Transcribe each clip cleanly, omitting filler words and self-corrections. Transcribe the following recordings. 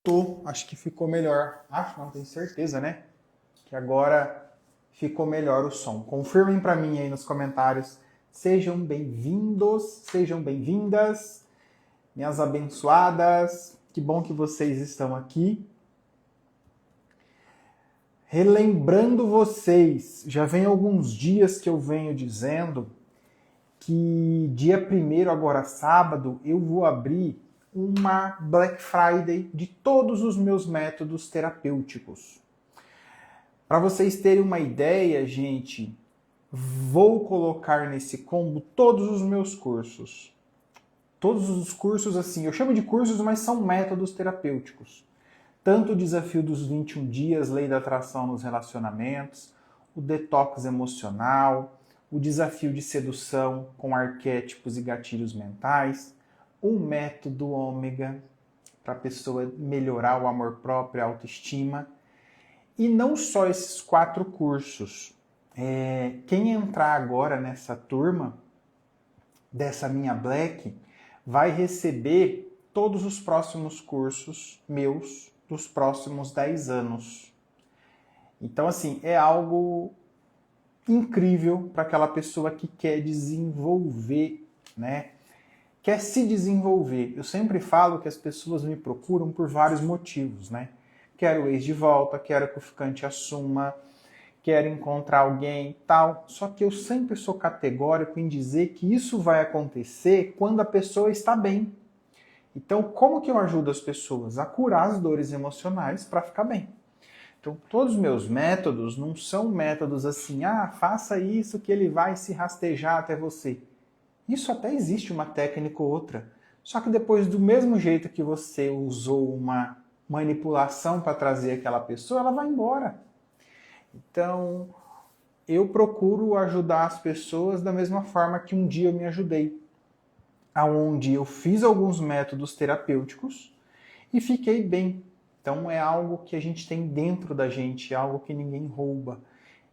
voltou. Acho que ficou melhor. Acho, não tenho certeza, né? Que agora ficou melhor o som. Confirmem para mim aí nos comentários. Sejam bem-vindos, sejam bem-vindas, minhas abençoadas. Que bom que vocês estão aqui. Relembrando vocês, já vem alguns dias que eu venho dizendo que dia 1º, agora sábado, eu vou abrir uma Black Friday de todos os meus métodos terapêuticos. Para vocês terem uma ideia, gente, vou colocar nesse combo todos os meus cursos. Todos os cursos, assim, eu chamo de cursos, mas são métodos terapêuticos. Tanto o desafio dos 21 dias, lei da atração nos relacionamentos, o detox emocional, o desafio de sedução com arquétipos e gatilhos mentais, o método ômega para a pessoa melhorar o amor próprio e a autoestima. E não só esses 4 cursos. Quem entrar agora nessa turma, dessa minha Black, vai receber todos os próximos cursos meus dos próximos 10 anos. Então, assim, é algo incrível para aquela pessoa que quer desenvolver, né? Quer se desenvolver. Eu sempre falo que as pessoas me procuram por vários motivos, né? Quero o ex de volta, quero que o ficante assuma, quero encontrar alguém e tal. Só que eu sempre sou categórico em dizer que isso vai acontecer quando a pessoa está bem. Então, como que eu ajudo as pessoas a curar as dores emocionais para ficar bem? Então, todos os meus métodos não são métodos assim, faça isso que ele vai se rastejar até você. Isso até existe uma técnica ou outra. Só que depois, do mesmo jeito que você usou uma manipulação para trazer aquela pessoa, ela vai embora. Então, eu procuro ajudar as pessoas da mesma forma que um dia eu me ajudei. Onde eu fiz alguns métodos terapêuticos e fiquei bem. Então é algo que a gente tem dentro da gente, é algo que ninguém rouba.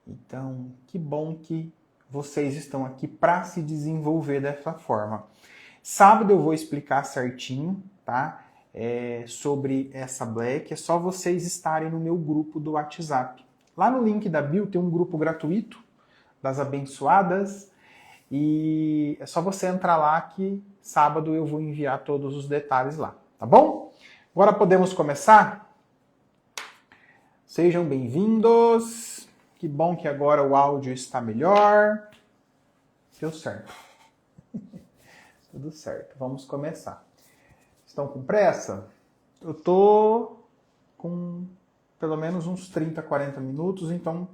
Então, que bom que vocês estão aqui para se desenvolver dessa forma. Sábado eu vou explicar certinho, tá? Sobre essa Black. É só vocês estarem no meu grupo do WhatsApp. Lá no link da bio tem um grupo gratuito das abençoadas. E é só você entrar lá que sábado eu vou enviar todos os detalhes lá, tá bom? Agora podemos começar? Sejam bem-vindos. Que bom que agora o áudio está melhor. Deu certo. Tudo certo. Vamos começar. Estão com pressa? Eu tô com pelo menos uns 30, 40 minutos, então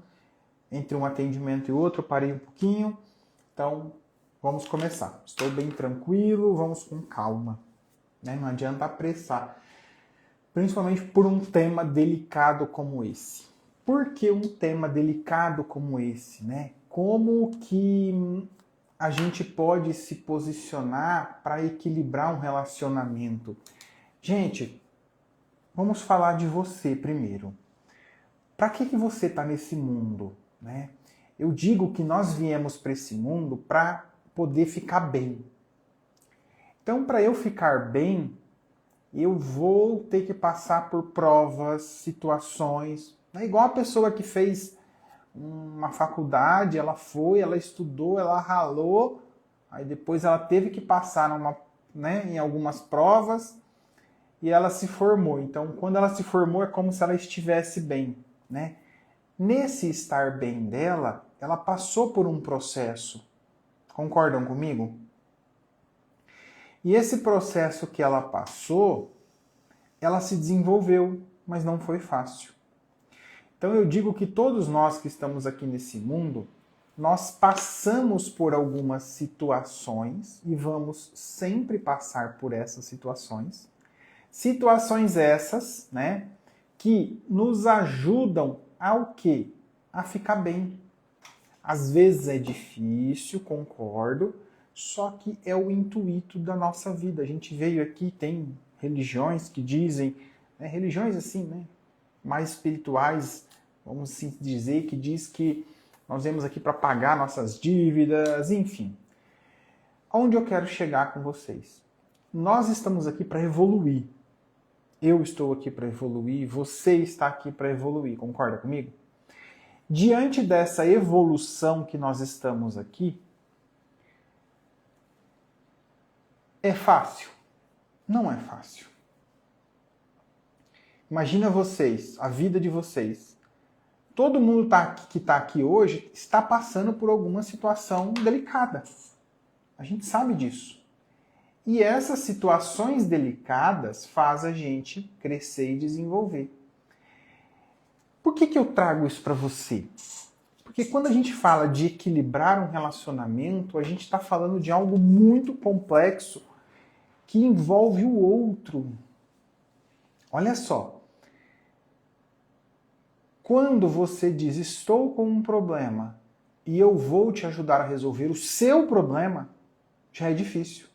entre um atendimento e outro eu parei um pouquinho. Então, vamos começar. Estou bem tranquilo, vamos com calma. Né? Não adianta apressar. Principalmente por um tema delicado como esse. Por que um tema delicado como esse? Né? Como que a gente pode se posicionar para equilibrar um relacionamento? Gente, vamos falar de você primeiro. Para que você está nesse mundo? Né? Eu digo que nós viemos para esse mundo para poder ficar bem. Então, para eu ficar bem, eu vou ter que passar por provas, situações. É igual a pessoa que fez uma faculdade, ela foi, ela estudou, ela ralou, aí depois ela teve que passar em algumas provas e ela se formou. Então, quando ela se formou, é como se ela estivesse bem, né? Nesse estar bem dela, ela passou por um processo. Concordam comigo? E esse processo que ela passou, ela se desenvolveu, mas não foi fácil. Então eu digo que todos nós que estamos aqui nesse mundo, nós passamos por algumas situações e vamos sempre passar por essas situações. Situações essas, né, que nos ajudam ao quê? A ficar bem. Às vezes é difícil, concordo, só que é o intuito da nossa vida. A gente veio aqui, tem religiões que dizem, religiões assim, né, mais espirituais, vamos assim dizer, que diz que nós viemos aqui para pagar nossas dívidas, enfim. Onde eu quero chegar com vocês? Nós estamos aqui para evoluir. Eu estou aqui para evoluir, você está aqui para evoluir, concorda comigo? Diante dessa evolução que nós estamos aqui, é fácil? Não é fácil. Imagina vocês, a vida de vocês. Todo mundo que está aqui hoje está passando por alguma situação delicada. A gente sabe disso. E essas situações delicadas fazem a gente crescer e desenvolver. Por que eu trago isso para você? Porque quando a gente fala de equilibrar um relacionamento, a gente está falando de algo muito complexo que envolve o outro. Olha só. Quando você diz, estou com um problema e eu vou te ajudar a resolver o seu problema, já é difícil.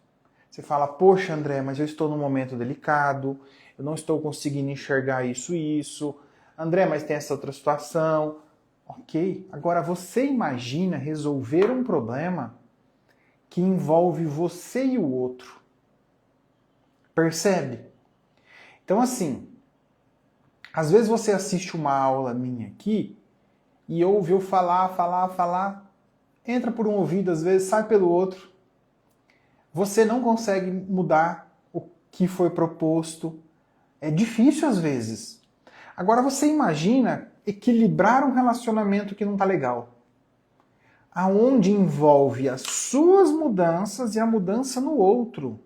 Você fala, poxa André, mas eu estou num momento delicado, eu não estou conseguindo enxergar isso e isso. André, mas tem essa outra situação. Ok, agora você imagina resolver um problema que envolve você e o outro. Percebe? Então assim, às vezes você assiste uma aula minha aqui e ouviu falar, entra por um ouvido, às vezes sai pelo outro. Você não consegue mudar o que foi proposto. É difícil às vezes. Agora você imagina equilibrar um relacionamento que não está legal. Aonde envolve as suas mudanças e a mudança no outro.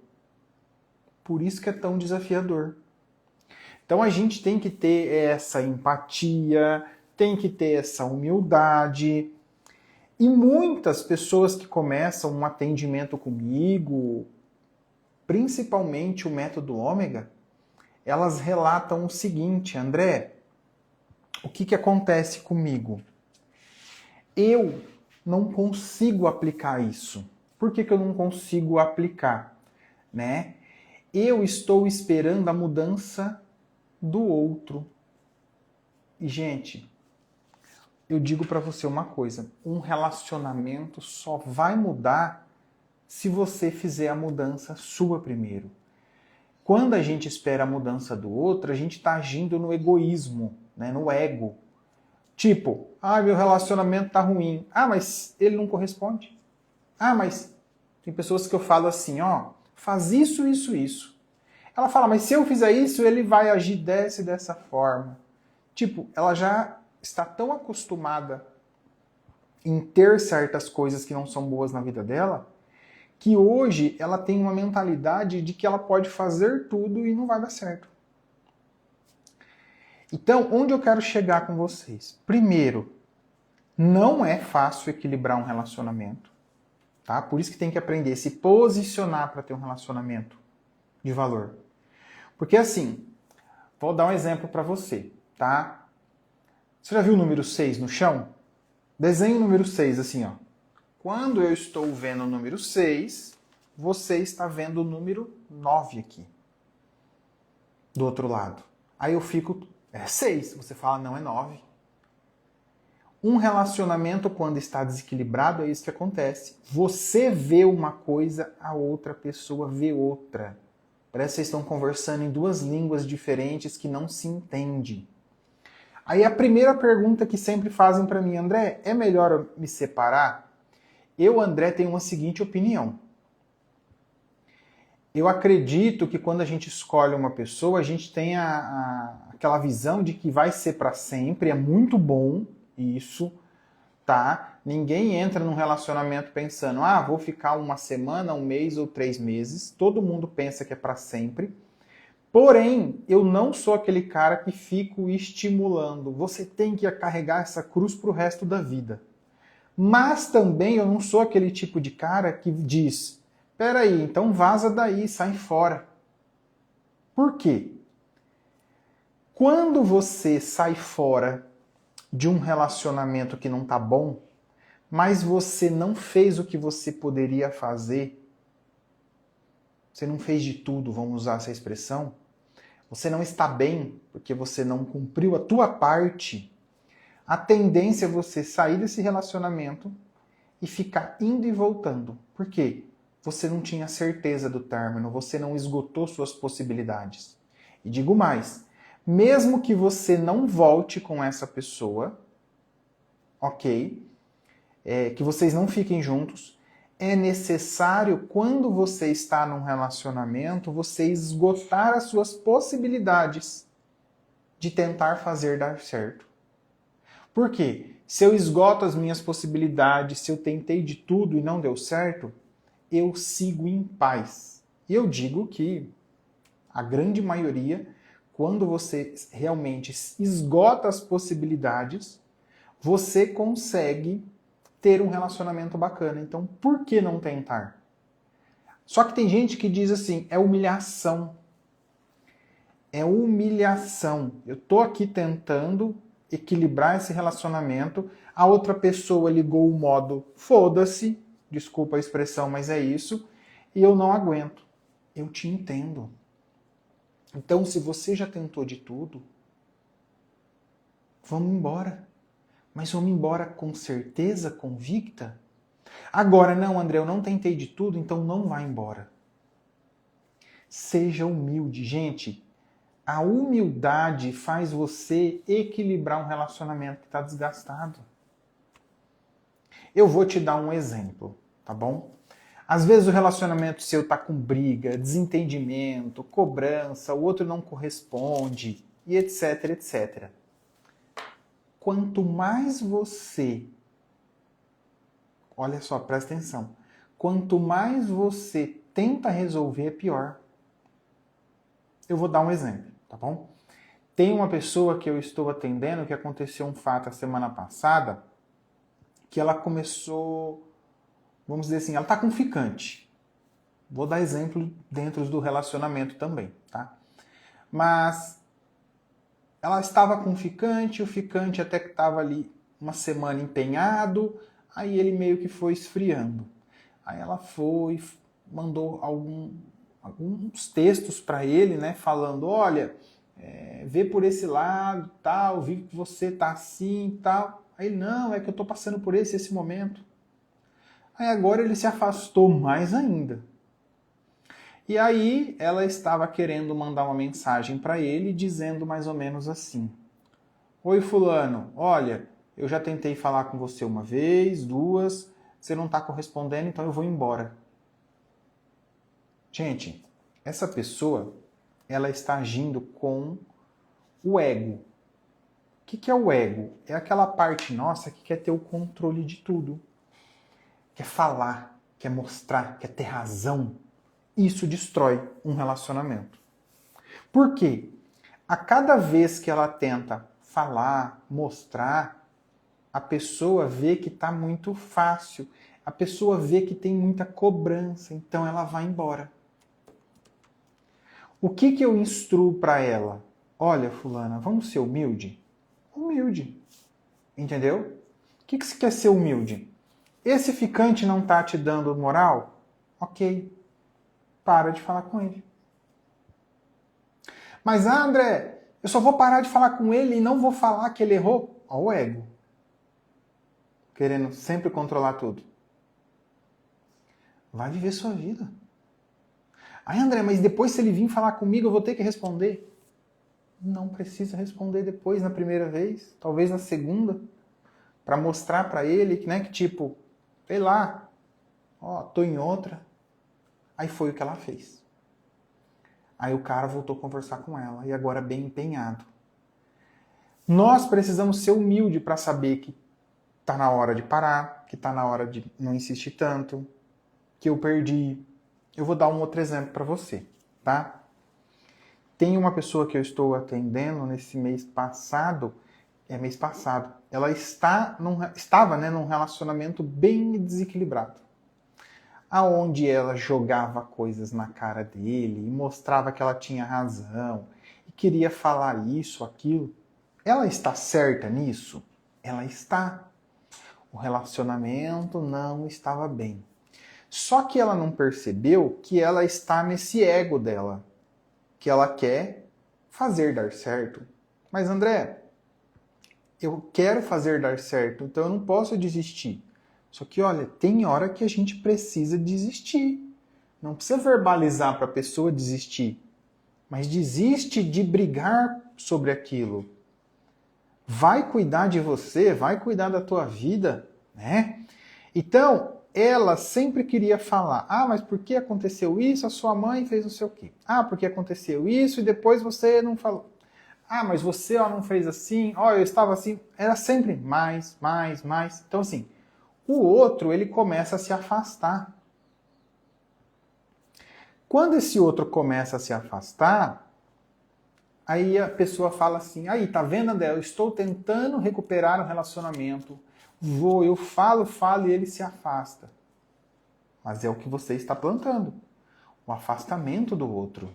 Por isso que é tão desafiador. Então a gente tem que ter essa empatia, tem que ter essa humildade. E muitas pessoas que começam um atendimento comigo, principalmente o método Ômega, elas relatam o seguinte, André, o que acontece comigo? Eu não consigo aplicar isso. Por que eu não consigo aplicar? Né? Eu estou esperando a mudança do outro. E, gente, eu digo para você uma coisa, um relacionamento só vai mudar se você fizer a mudança sua primeiro. Quando a gente espera a mudança do outro, a gente está agindo no egoísmo, né, no ego. Tipo, meu relacionamento tá ruim. Mas ele não corresponde. Mas tem pessoas que eu falo assim, faz isso, isso, isso. Ela fala, mas se eu fizer isso, ele vai agir dessa forma. Tipo, ela já está tão acostumada em ter certas coisas que não são boas na vida dela, que hoje ela tem uma mentalidade de que ela pode fazer tudo e não vai dar certo. Então, onde eu quero chegar com vocês? Primeiro, não é fácil equilibrar um relacionamento, tá? Por isso que tem que aprender a se posicionar para ter um relacionamento de valor. Porque assim, vou dar um exemplo para você, tá? Você já viu o número 6 no chão? Desenhe o número 6 assim, ó. Quando eu estou vendo o número 6, você está vendo o número 9 aqui. Do outro lado. Aí eu fico, é 6. Você fala, não, é 9. Um relacionamento, quando está desequilibrado, é isso que acontece. Você vê uma coisa, a outra pessoa vê outra. Parece que vocês estão conversando em duas línguas diferentes que não se entendem. Aí a primeira pergunta que sempre fazem para mim, André, é melhor eu me separar? Eu, André, tenho uma seguinte opinião. Eu acredito que quando a gente escolhe uma pessoa, a gente tem aquela visão de que vai ser para sempre, é muito bom isso, tá? Ninguém entra num relacionamento pensando, vou ficar uma semana, um mês ou 3 meses. Todo mundo pensa que é para sempre. Porém, eu não sou aquele cara que fico estimulando. Você tem que carregar essa cruz pro resto da vida. Mas também eu não sou aquele tipo de cara que diz, peraí, então vaza daí, sai fora. Por quê? Quando você sai fora de um relacionamento que não tá bom, mas você não fez o que você poderia fazer, você não fez de tudo, vamos usar essa expressão, você não está bem porque você não cumpriu a tua parte, a tendência é você sair desse relacionamento e ficar indo e voltando. Por quê? Você não tinha certeza do término, você não esgotou suas possibilidades. E digo mais, mesmo que você não volte com essa pessoa, ok? Que vocês não fiquem juntos, é necessário, quando você está num relacionamento, você esgotar as suas possibilidades de tentar fazer dar certo. Por quê? Se eu esgoto as minhas possibilidades, se eu tentei de tudo e não deu certo, eu sigo em paz. E eu digo que a grande maioria, quando você realmente esgota as possibilidades, você consegue ter um relacionamento bacana. Então, por que não tentar? Só que tem gente que diz assim, é humilhação. É humilhação. Eu tô aqui tentando equilibrar esse relacionamento, a outra pessoa ligou o modo foda-se, desculpa a expressão, mas é isso, e eu não aguento. Eu te entendo. Então, se você já tentou de tudo, vamos embora. Mas vamos embora com certeza, convicta? Agora, não, André, eu não tentei de tudo, então não vá embora. Seja humilde. Gente, a humildade faz você equilibrar um relacionamento que está desgastado. Eu vou te dar um exemplo, tá bom? Às vezes o relacionamento seu tá com briga, desentendimento, cobrança, o outro não corresponde, e etc, etc. Quanto mais você, olha só, presta atenção, quanto mais você tenta resolver, é pior. Eu vou dar um exemplo, tá bom? Tem uma pessoa que eu estou atendendo que aconteceu um fato a semana passada, que ela começou, vamos dizer assim, ela tá com ficante. Vou dar exemplo dentro do relacionamento também, tá? Mas ela estava com o ficante até que estava ali uma semana empenhado, aí ele meio que foi esfriando. Aí ela foi, mandou alguns textos para ele, né, falando, olha, vê por esse lado, tal, vi que você tá assim, tal. Aí ele, não, é que eu tô passando por esse momento. Aí agora ele se afastou mais ainda. E aí ela estava querendo mandar uma mensagem para ele dizendo mais ou menos assim: oi fulano, olha, eu já tentei falar com você uma vez, duas, você não está correspondendo, então eu vou embora. Gente, essa pessoa, ela está agindo com o ego. O que é o ego? É aquela parte nossa que quer ter o controle de tudo. Quer falar, quer mostrar, quer ter razão. Isso destrói um relacionamento. Por quê? A cada vez que ela tenta falar, mostrar, a pessoa vê que está muito fácil. A pessoa vê que tem muita cobrança, então ela vai embora. O que eu instruo para ela? Olha, fulana, vamos ser humilde? Humilde. Entendeu? O que você quer ser humilde? Esse ficante não tá te dando moral? Ok. Para de falar com ele. Mas, André, eu só vou parar de falar com ele e não vou falar que ele errou? Ó o ego. Querendo sempre controlar tudo. Vai viver sua vida. Aí, André, mas depois se ele vir falar comigo, eu vou ter que responder? Não precisa responder depois, na primeira vez. Talvez na segunda. Para mostrar para ele, né, que tipo, sei lá, ó, tô em outra. Aí foi o que ela fez. Aí o cara voltou a conversar com ela, e agora bem empenhado. Nós precisamos ser humildes para saber que tá na hora de parar, que tá na hora de não insistir tanto, que eu perdi. Eu vou dar um outro exemplo para você, tá? Tem uma pessoa que eu estou atendendo nesse mês passado, ela estava, né, num relacionamento bem desequilibrado, aonde ela jogava coisas na cara dele e mostrava que ela tinha razão e queria falar isso, aquilo. Ela está certa nisso? Ela está. O relacionamento não estava bem. Só que ela não percebeu que ela está nesse ego dela, que ela quer fazer dar certo. Mas André, eu quero fazer dar certo, então eu não posso desistir. Só que, olha, tem hora que a gente precisa desistir. Não precisa verbalizar para a pessoa desistir. mas desiste de brigar sobre aquilo. Vai cuidar de você, vai cuidar da tua vida, né? Então, ela sempre queria falar, mas por que aconteceu isso? A sua mãe fez não sei o quê. Porque aconteceu isso e depois você não falou. Mas você não fez assim, eu estava assim. Era sempre mais, mais, mais. Então, assim, o outro, ele começa a se afastar. Quando esse outro começa a se afastar, aí a pessoa fala assim, tá vendo, André? Eu estou tentando recuperar o relacionamento. Eu falo e ele se afasta. Mas é o que você está plantando. O afastamento do outro.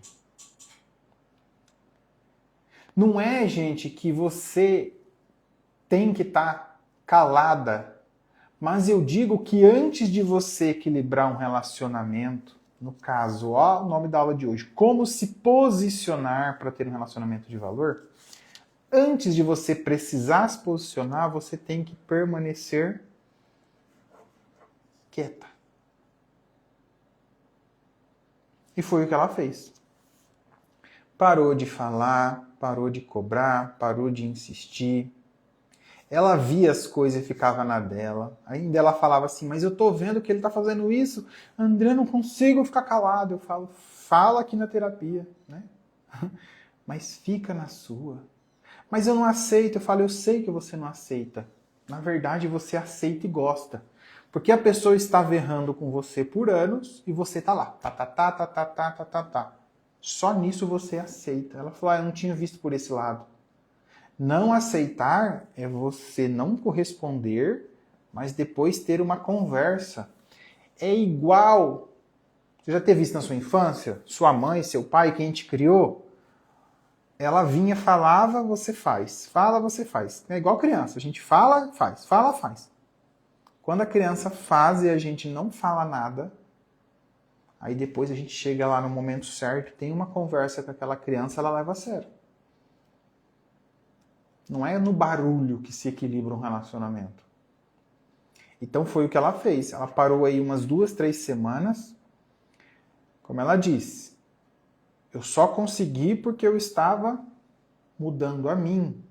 Não é, gente, que você tem que estar calada. Mas eu digo que antes de você equilibrar um relacionamento, no caso, o nome da aula de hoje, como se posicionar para ter um relacionamento de valor, antes de você precisar se posicionar, você tem que permanecer quieta. E foi o que ela fez. Parou de falar, parou de cobrar, parou de insistir. Ela via as coisas e ficava na dela. Ainda ela falava assim, mas eu tô vendo que ele tá fazendo isso. André, não consigo ficar calado. Eu falo, fala aqui na terapia, né? Mas fica na sua. Mas eu não aceito. Eu falo, eu sei que você não aceita. Na verdade, você aceita e gosta. Porque a pessoa estava errando com você por anos e você tá lá. Tá. Só nisso você aceita. Ela falou, eu não tinha visto por esse lado. Não aceitar é você não corresponder, mas depois ter uma conversa. É igual. Você já teve isso na sua infância? Sua mãe, seu pai, quem te criou? Ela vinha, falava, você faz. Fala, você faz. É igual criança. A gente fala, faz. Fala, faz. Quando a criança faz e a gente não fala nada, aí depois a gente chega lá no momento certo, tem uma conversa com aquela criança, ela leva a sério. Não é no barulho que se equilibra um relacionamento. Então foi o que ela fez. Ela parou aí umas 2, 3 semanas. Como ela disse, eu só consegui porque eu estava mudando a mim.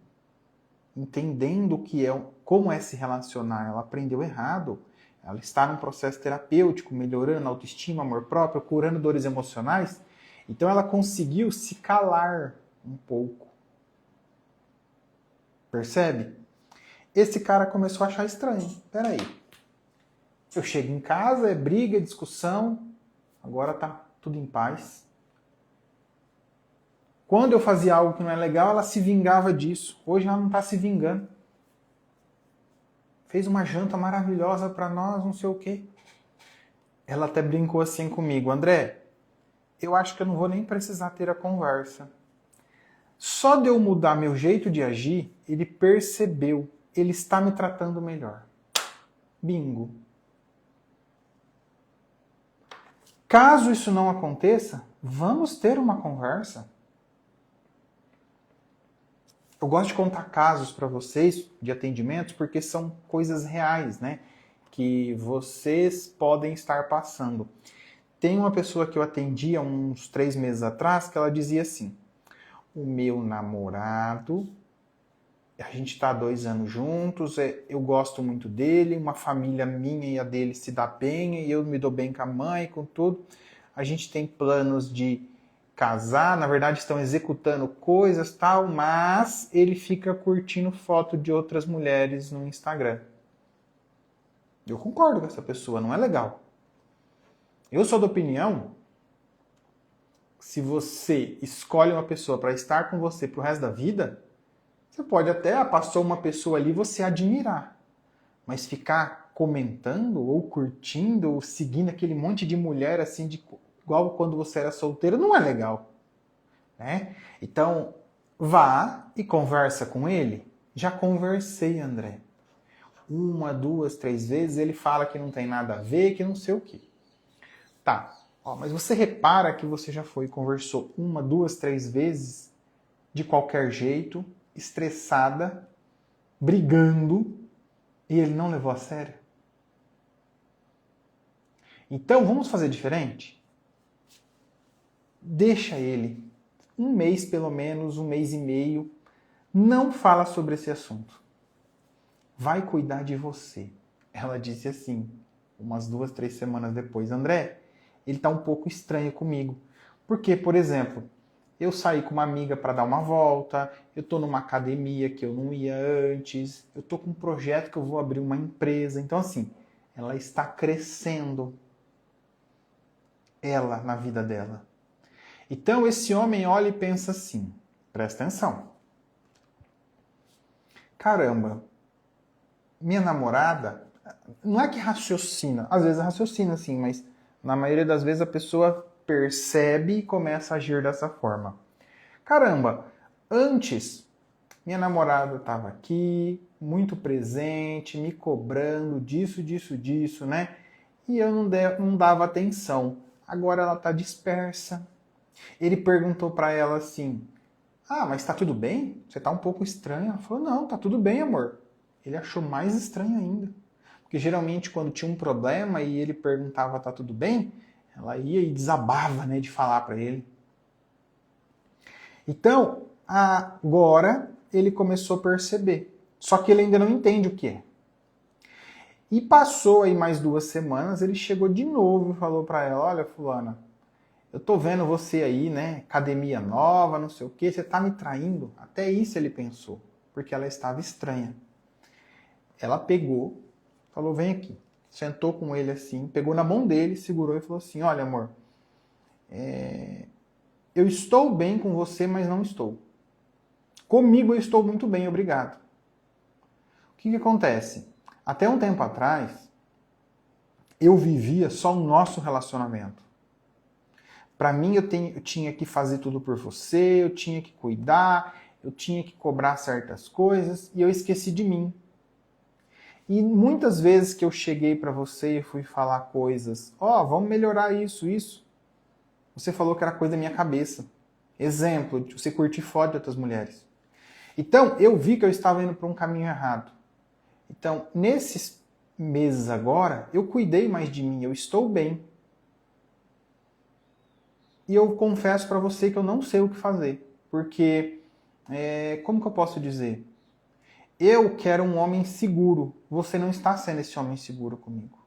Entendendo o que é, como é se relacionar. Ela aprendeu errado. Ela está num processo terapêutico, melhorando a autoestima, amor próprio, curando dores emocionais. Então ela conseguiu se calar um pouco. Percebe? Esse cara começou a achar estranho. Peraí. Eu chego em casa, é briga, é discussão. Agora tá tudo em paz. Quando eu fazia algo que não é legal, ela se vingava disso. Hoje ela não tá se vingando. Fez uma janta maravilhosa para nós, não sei o quê. Ela até brincou assim comigo. André, eu acho que eu não vou nem precisar ter a conversa. Só de eu mudar meu jeito de agir, ele percebeu. Ele está me tratando melhor. Bingo. Caso isso não aconteça, vamos ter uma conversa. Eu gosto de contar casos para vocês de atendimentos porque são coisas reais, né? Que vocês podem estar passando. Tem uma pessoa que eu atendi há uns 3 meses atrás que ela dizia assim: o meu namorado, a gente está há 2 anos juntos, eu gosto muito dele, uma família minha e a dele se dá bem, e eu me dou bem com a mãe, com tudo. A gente tem planos de casar, na verdade estão executando coisas tal, mas ele fica curtindo foto de outras mulheres no Instagram. Eu concordo com essa pessoa, não é legal. Eu sou da opinião, se você escolhe uma pessoa para estar com você pro resto da vida, você pode até, passou uma pessoa ali, você admirar. Mas ficar comentando, ou curtindo, ou seguindo aquele monte de mulher assim, igual quando você era solteiro, não é legal. Né? Então, vá e conversa com ele. Já conversei, André. 1, 2, 3 vezes ele fala que não tem nada a ver, que não sei o quê. Tá, mas você repara que você já foi e conversou 1, 2, 3 vezes de qualquer jeito, estressada, brigando, e ele não levou a sério? Então, vamos fazer diferente? Deixa ele um mês pelo menos, um mês e meio, não fala sobre esse assunto. Vai cuidar de você. Ela disse assim, umas 2, 3 semanas depois, André, ele tá um pouco estranho comigo. Porque, por exemplo, eu saí com uma amiga para dar uma volta, eu tô numa academia que eu não ia antes, eu tô com um projeto que eu vou abrir uma empresa. Então, assim, ela está crescendo, ela, na vida dela. Então, esse homem olha e pensa assim, presta atenção. Caramba, minha namorada, não é que raciocina, às vezes raciocina sim, mas na maioria das vezes a pessoa percebe e começa a agir dessa forma. Caramba, antes minha namorada estava aqui, muito presente, me cobrando disso, né? E eu não dava atenção. Agora ela está dispersa. Ele perguntou para ela assim, mas está tudo bem? Você está um pouco estranha. Ela falou, não, tá tudo bem, amor. Ele achou mais estranho ainda. Porque geralmente quando tinha um problema e ele perguntava, tá tudo bem? Ela ia e desabava, né, de falar para ele. Então, agora ele começou a perceber. Só que ele ainda não entende o que é. E passou aí mais 2 semanas, ele chegou de novo e falou para ela, olha, fulana, eu tô vendo você aí, né, academia nova, não sei o que, você tá me traindo? Até isso ele pensou, porque ela estava estranha. Ela pegou, falou, vem aqui. Sentou com ele assim, pegou na mão dele, segurou e falou assim, olha amor, eu estou bem com você, mas não estou. Comigo eu estou muito bem, obrigado. O que acontece? Até um tempo atrás, eu vivia só o nosso relacionamento. Para mim, eu tinha que fazer tudo por você, eu tinha que cuidar, eu tinha que cobrar certas coisas, e eu esqueci de mim. E muitas vezes que eu cheguei para você e fui falar coisas, vamos melhorar isso. Você falou que era coisa da minha cabeça. Exemplo, você curtir foto de outras mulheres. Então, eu vi que eu estava indo para um caminho errado. Então, nesses meses agora, eu cuidei mais de mim, eu estou bem. E eu confesso para você que eu não sei o que fazer. Porque, como que eu posso dizer? Eu quero um homem seguro. Você não está sendo esse homem seguro comigo.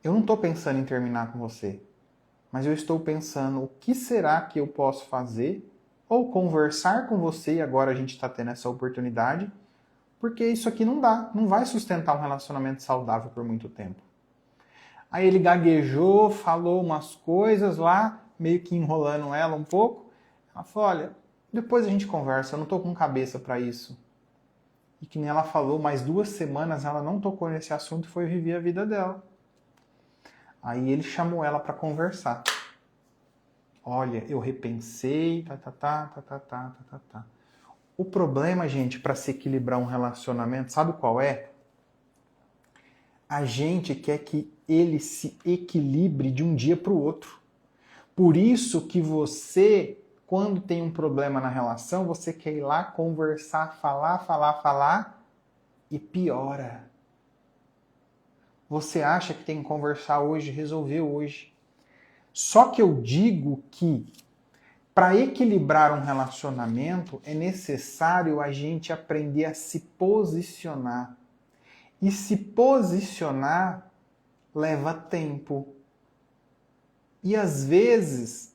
Eu não estou pensando em terminar com você. Mas eu estou pensando o que será que eu posso fazer ou conversar com você, e agora a gente está tendo essa oportunidade, porque isso aqui não dá, não vai sustentar um relacionamento saudável por muito tempo. Aí ele gaguejou, falou umas coisas lá, meio que enrolando ela um pouco. Ela falou, olha, depois a gente conversa, eu não estou com cabeça para isso. E que nem ela falou, mais 2 semanas ela não tocou nesse assunto e foi viver a vida dela. Aí ele chamou ela para conversar. Olha, eu repensei, tá. O problema, gente, para se equilibrar um relacionamento, sabe qual é? A gente quer que ele se equilibre de um dia para o outro. Por isso que você, quando tem um problema na relação, você quer ir lá conversar, falar e piora. Você acha que tem que conversar hoje, resolver hoje. Só que eu digo que para equilibrar um relacionamento é necessário a gente aprender a se posicionar. E se posicionar leva tempo. E às vezes,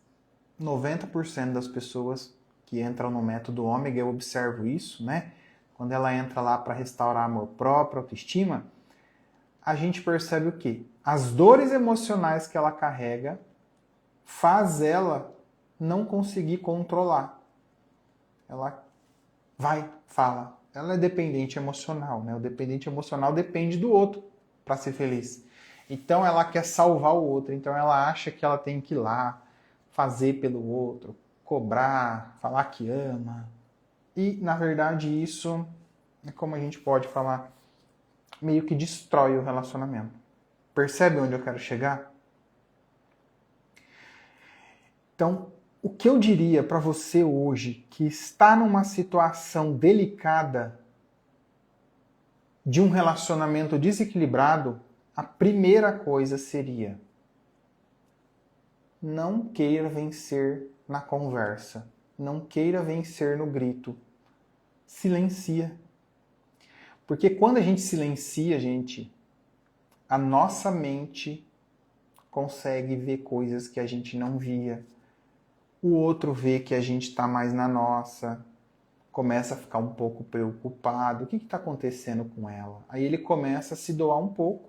90% das pessoas que entram no método ômega, eu observo isso, né? Quando ela entra lá para restaurar amor próprio, autoestima, a gente percebe o quê? As dores emocionais que ela carrega faz ela não conseguir controlar. Ela vai, fala. Ela é dependente emocional, né? O dependente emocional depende do outro para ser feliz. Então ela quer salvar o outro, então ela acha que ela tem que ir lá, fazer pelo outro, cobrar, falar que ama. E, na verdade, isso é como a gente pode falar, meio que destrói o relacionamento. Percebe onde eu quero chegar? Então, o que eu diria para você hoje que está numa situação delicada de um relacionamento desequilibrado, a primeira coisa seria: não queira vencer na conversa. Não queira vencer no grito. Silencia. Porque quando a gente silencia, gente, a nossa mente consegue ver coisas que a gente não via. O outro vê que a gente está mais na nossa, começa a ficar um pouco preocupado. O que está acontecendo com ela? Aí ele começa a se doar um pouco.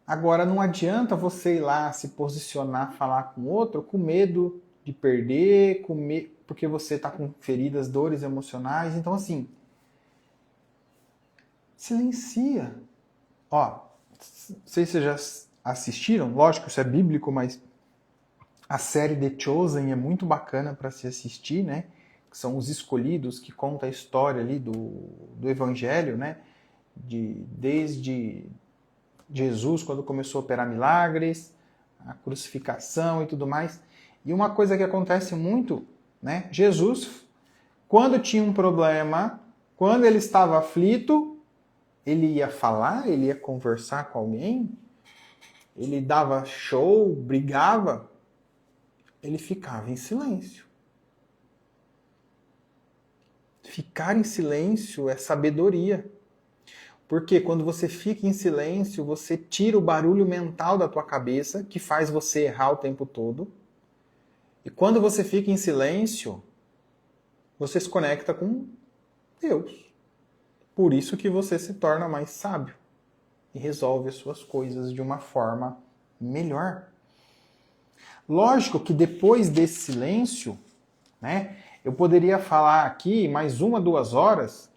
Agora, não adianta você ir lá se posicionar, falar com o outro com medo de perder, porque você está com feridas, dores emocionais. Então, assim, silencia. Ó, não sei se vocês já assistiram, lógico, isso é bíblico, mas a série The Chosen é muito bacana para se assistir, né? Que são os escolhidos, que conta a história ali do Evangelho, né? Desde Jesus, quando começou a operar milagres, a crucificação e tudo mais. E uma coisa que acontece muito, né? Jesus, quando tinha um problema, quando ele estava aflito, ele ia falar, ele ia conversar com alguém, ele dava show, brigava, ele ficava em silêncio. Ficar em silêncio é sabedoria. Porque quando você fica em silêncio, você tira o barulho mental da tua cabeça, que faz você errar o tempo todo. E quando você fica em silêncio, você se conecta com Deus. Por isso que você se torna mais sábio e resolve as suas coisas de uma forma melhor. Lógico que depois desse silêncio, né, eu poderia falar aqui mais 1, 2 horas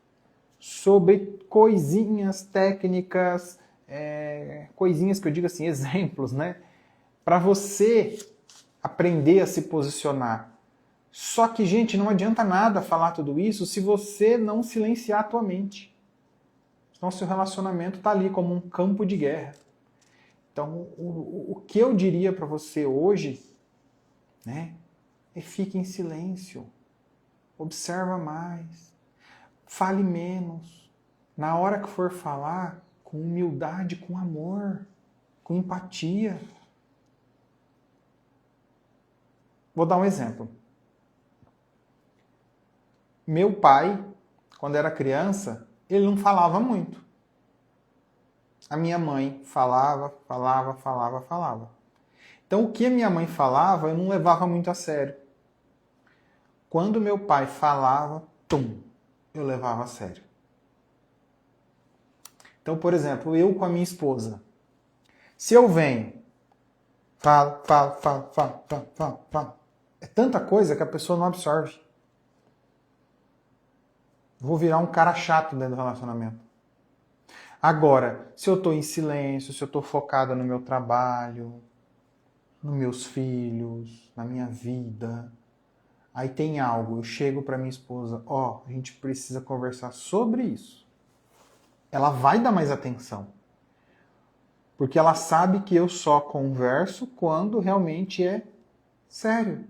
sobre coisinhas técnicas, coisinhas que eu digo assim, exemplos, né? Para você aprender a se posicionar. Só que, gente, não adianta nada falar tudo isso se você não silenciar a tua mente. Então, seu relacionamento está ali como um campo de guerra. Então, o que eu diria para você hoje, né, é fique em silêncio. Observa mais. Fale menos. Na hora que for falar, com humildade, com amor, com empatia. Vou dar um exemplo. Meu pai, quando era criança, ele não falava muito. A minha mãe falava. Então, o que a minha mãe falava, eu não levava muito a sério. Quando meu pai falava, eu levava a sério. Então, por exemplo, eu com a minha esposa. Se eu venho, falo. É tanta coisa que a pessoa não absorve. Vou virar um cara chato dentro do relacionamento. Agora, se eu estou em silêncio, se eu estou focado no meu trabalho, nos meus filhos, na minha vida, aí tem algo, eu chego para minha esposa, a gente precisa conversar sobre isso. Ela vai dar mais atenção. Porque ela sabe que eu só converso quando realmente é sério.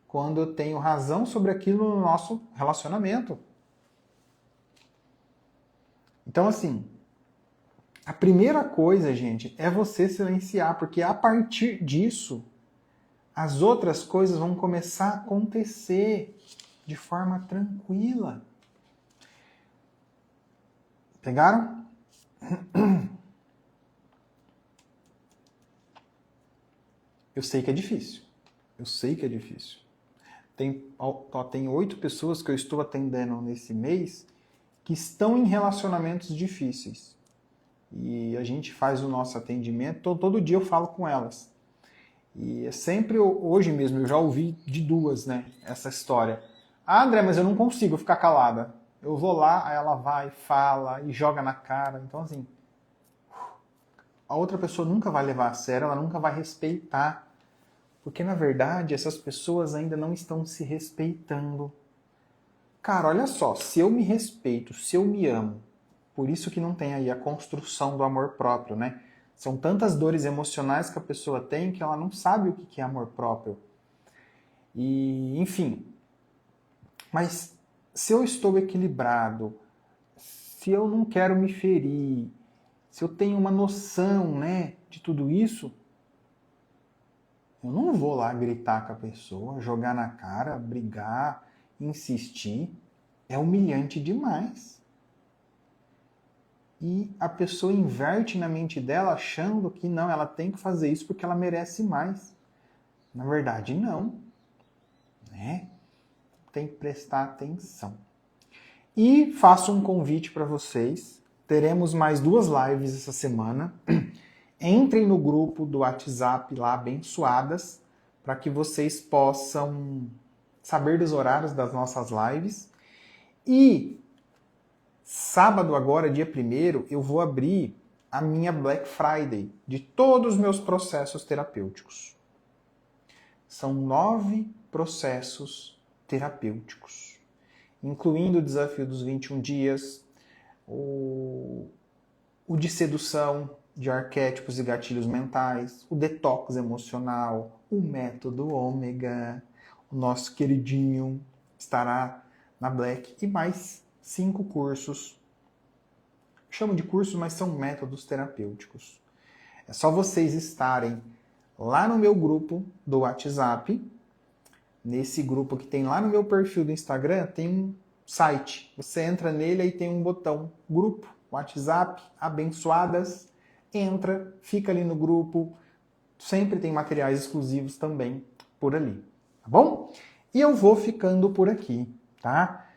Quando eu tenho razão sobre aquilo no nosso relacionamento. Então, assim, a primeira coisa, gente, é você silenciar, porque a partir disso, as outras coisas vão começar a acontecer de forma tranquila. Pegaram? Eu sei que é difícil. Tem 8 pessoas que eu estou atendendo nesse mês que estão em relacionamentos difíceis. E a gente faz o nosso atendimento, todo dia eu falo com elas. E é sempre, hoje mesmo, eu já ouvi de 2, né, essa história. Ah, André, mas eu não consigo ficar calada. Eu vou lá, aí ela vai, fala e joga na cara. Então, assim, a outra pessoa nunca vai levar a sério, ela nunca vai respeitar. Porque, na verdade, essas pessoas ainda não estão se respeitando. Cara, olha só, se eu me respeito, se eu me amo, por isso que não tem aí a construção do amor próprio, né? São tantas dores emocionais que a pessoa tem que ela não sabe o que é amor próprio. E, enfim. Mas se eu estou equilibrado, se eu não quero me ferir, se eu tenho uma noção, né, de tudo isso, eu não vou lá gritar com a pessoa, jogar na cara, brigar, insistir. É humilhante demais. E a pessoa inverte na mente dela achando que não, ela tem que fazer isso porque ela merece mais. Na verdade, não. Né? Tem que prestar atenção. E faço um convite para vocês. Teremos mais 2 lives essa semana. Entrem no grupo do WhatsApp lá, Abençoadas, para que vocês possam saber dos horários das nossas lives. E sábado agora, dia 1º, eu vou abrir a minha Black Friday de todos os meus processos terapêuticos. São 9 processos terapêuticos, incluindo o desafio dos 21 dias, o de sedução, de arquétipos e gatilhos mentais, o detox emocional, o método ômega, o nosso queridinho estará na Black e mais 5 cursos. Chamo de cursos, mas são métodos terapêuticos. É só vocês estarem lá no meu grupo do WhatsApp. Nesse grupo que tem lá no meu perfil do Instagram, tem um site. Você entra nele e tem um botão grupo, WhatsApp, Abençoadas. Entra, fica ali no grupo. Sempre tem materiais exclusivos também por ali. Tá bom? E eu vou ficando por aqui, tá?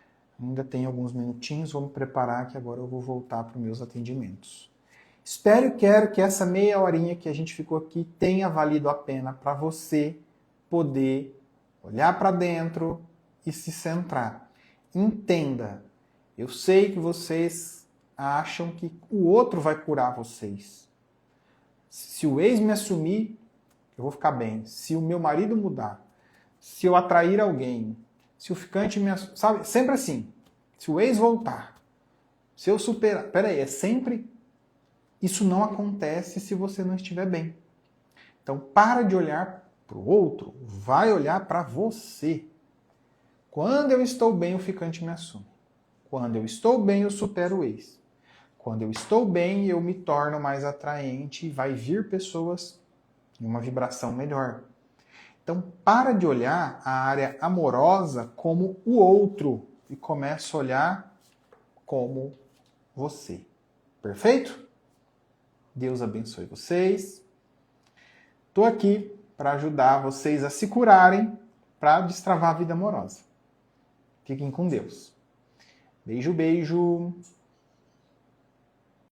Ainda tem alguns minutinhos, vou me preparar que agora eu vou voltar para os meus atendimentos. Quero que essa meia horinha que a gente ficou aqui tenha valido a pena para você poder olhar para dentro e se centrar. Entenda, eu sei que vocês acham que o outro vai curar vocês. Se o ex me assumir, eu vou ficar bem. Se o meu marido mudar, se eu atrair alguém, se o ficante me... Sabe? Sempre assim. Se o ex voltar, se eu superar... Peraí, é sempre... Isso não acontece se você não estiver bem. Então, para de olhar para o outro, vai olhar para você. Quando eu estou bem, o ficante me assume. Quando eu estou bem, eu supero o ex. Quando eu estou bem, eu me torno mais atraente e vai vir pessoas em uma vibração melhor. Então, para de olhar a área amorosa como o outro e começa a olhar como você. Perfeito? Deus abençoe vocês. Estou aqui para ajudar vocês a se curarem para destravar a vida amorosa. Fiquem com Deus. Beijo, beijo.